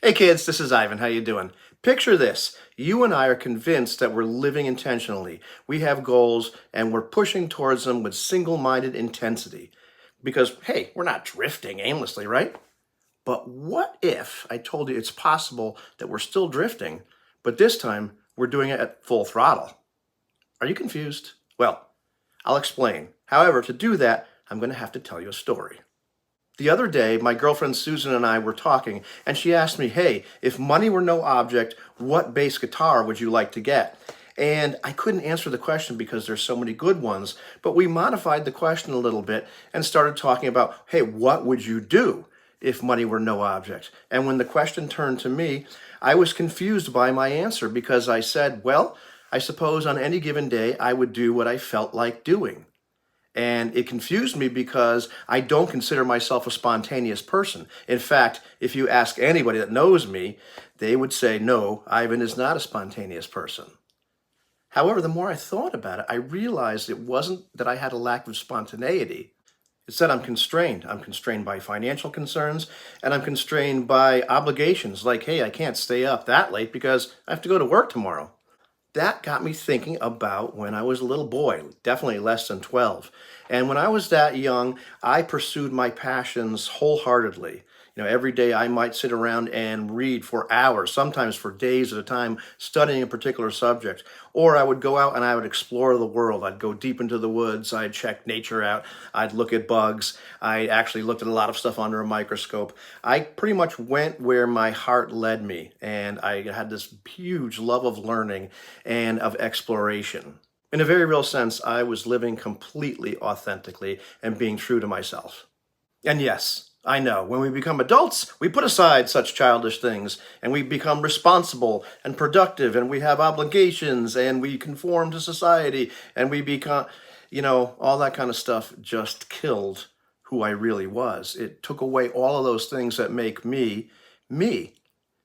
Hey kids, this is Ivan. How you doing? Picture this. You and I are convinced that we're living intentionally. We have goals and we're pushing towards them with single-minded intensity. Because, hey, we're not drifting aimlessly, right? But what if I told you it's possible that we're still drifting, but this time we're doing it at full throttle? Are you confused? Well, I'll explain. However, to do that, I'm going to have to tell you a story. The other day, my girlfriend Susan and I were talking, and she asked me, hey, if money were no object, what bass guitar would you like to get? And I couldn't answer the question because there's so many good ones, but we modified the question a little bit and started talking about, hey, what would you do if money were no object? And when the question turned to me, I was confused by my answer because I said, well, I suppose on any given day I would do what I felt like doing. And it confused me because I don't consider myself a spontaneous person. In fact, if you ask anybody that knows me, they would say, no, Ivan is not a spontaneous person. However, the more I thought about it, I realized it wasn't that I had a lack of spontaneity. It's that I'm constrained. I'm constrained by financial concerns, and I'm constrained by obligations like, hey, I can't stay up that late because I have to go to work tomorrow. That got me thinking about when I was a little boy, definitely less than 12. And when I was that young, I pursued my passions wholeheartedly. Every day I might sit around and read for hours, sometimes for days at a time, studying a particular subject. Or I would go out and I would explore the world. I'd go deep into the woods. I'd check nature out. I'd look at bugs. I actually looked at a lot of stuff under a microscope. I pretty much went where my heart led me. And I had this huge love of learning and of exploration. In a very real sense, I was living completely authentically and being true to myself. And yes, I know, when we become adults, we put aside such childish things and we become responsible and productive and we have obligations and we conform to society and we become, all that kind of stuff just killed who I really was. It took away all of those things that make me, me.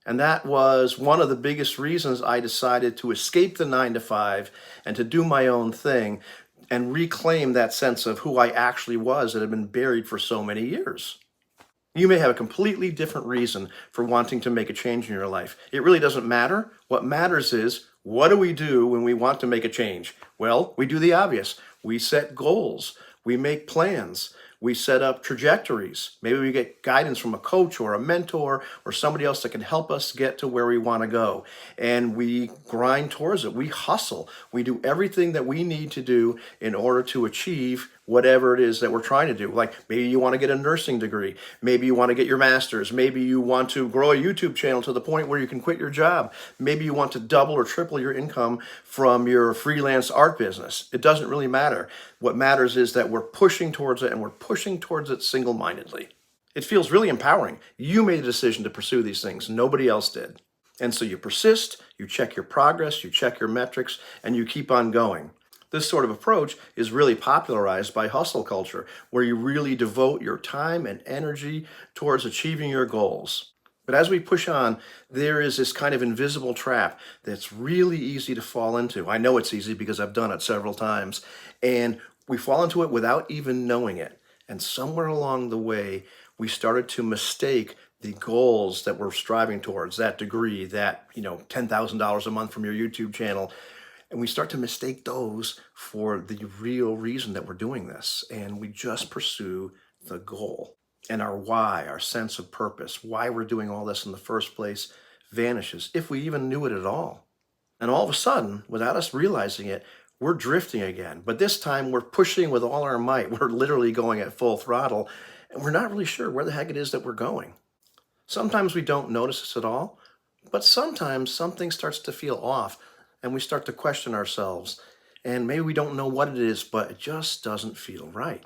And that was one of the biggest reasons I decided to escape the 9 to 5 and to do my own thing and reclaim that sense of who I actually was that had been buried for so many years. You may have a completely different reason for wanting to make a change in your life. It really doesn't matter. What matters is, what do we do when we want to make a change? Well, we do the obvious. We set goals. We make plans. We set up trajectories. Maybe we get guidance from a coach or a mentor or somebody else that can help us get to where we want to go. And we grind towards it. We hustle. We do everything that we need to do in order to achieve whatever it is that we're trying to do. Like maybe you want to get a nursing degree. Maybe you want to get your master's. Maybe you want to grow a YouTube channel to the point where you can quit your job. Maybe you want to double or triple your income from your freelance art business. It doesn't really matter. What matters is that we're pushing towards it and we're pushing towards it single-mindedly. It feels really empowering. You made a decision to pursue these things. Nobody else did. And so you persist, you check your progress, you check your metrics, and you keep on going. This sort of approach is really popularized by hustle culture, where you really devote your time and energy towards achieving your goals. But as we push on, there is this kind of invisible trap that's really easy to fall into. I know it's easy because I've done it several times. And we fall into it without even knowing it. And somewhere along the way, we started to mistake the goals that we're striving towards, that degree, that, $10,000 a month from your YouTube channel. And we start to mistake those for the real reason that we're doing this. And we just pursue the goal. And our why, our sense of purpose, why we're doing all this in the first place, vanishes, if we even knew it at all. And all of a sudden, without us realizing it, we're drifting again. But this time we're pushing with all our might. We're literally going at full throttle. And we're not really sure where the heck it is that we're going. Sometimes we don't notice this at all. But sometimes something starts to feel off. And we start to question ourselves. And maybe we don't know what it is, but it just doesn't feel right.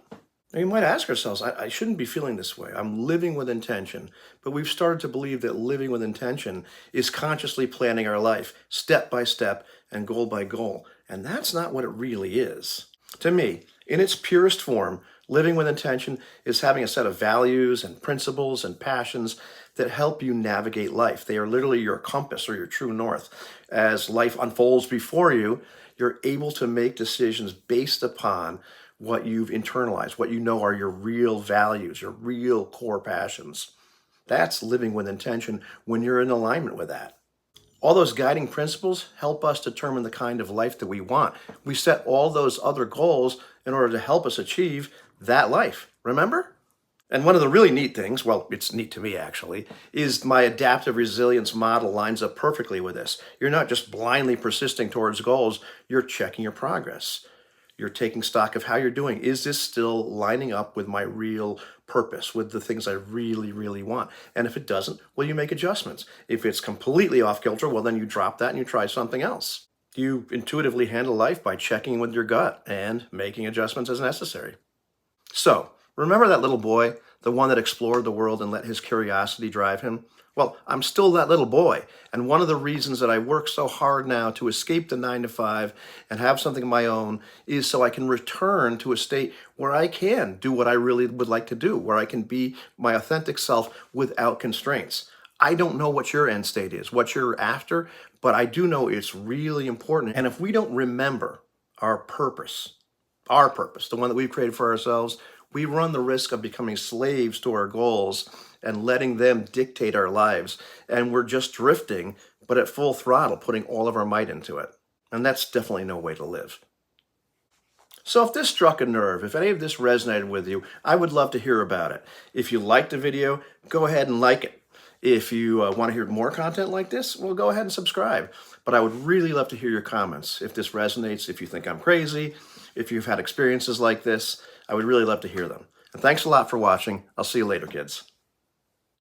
And we might ask ourselves, I shouldn't be feeling this way. I'm living with intention. But we've started to believe that living with intention is consciously planning our life, step by step and goal by goal. And that's not what it really is. To me, in its purest form, living with intention is having a set of values and principles and passions that help you navigate life. They are literally your compass or your true north. As life unfolds before you, you're able to make decisions based upon what you've internalized, what you know are your real values, your real core passions. That's living with intention when you're in alignment with that. All those guiding principles help us determine the kind of life that we want. We set all those other goals in order to help us achieve that life. Remember? And one of the really neat things, well, it's neat to me actually, is my adaptive resilience model lines up perfectly with this. You're not just blindly persisting towards goals, you're checking your progress. You're taking stock of how you're doing. Is this still lining up with my real purpose, with the things I really, really want? And if it doesn't, well, you make adjustments. If it's completely off kilter, well, then you drop that and you try something else. You intuitively handle life by checking with your gut and making adjustments as necessary. So, remember that little boy, the one that explored the world and let his curiosity drive him? Well, I'm still that little boy. And one of the reasons that I work so hard now to escape the 9 to 5 and have something of my own is so I can return to a state where I can do what I really would like to do, where I can be my authentic self without constraints. I don't know what your end state is, what you're after, but I do know it's really important. And if we don't remember our purpose, the one that we've created for ourselves, we run the risk of becoming slaves to our goals and letting them dictate our lives. And we're just drifting, but at full throttle, putting all of our might into it. And that's definitely no way to live. So if this struck a nerve, if any of this resonated with you, I would love to hear about it. If you liked the video, go ahead and like it. If you want to hear more content like this, well, go ahead and subscribe. But I would really love to hear your comments. If this resonates, if you think I'm crazy, if you've had experiences like this, I would really love to hear them. And thanks a lot for watching. I'll see you later, kids.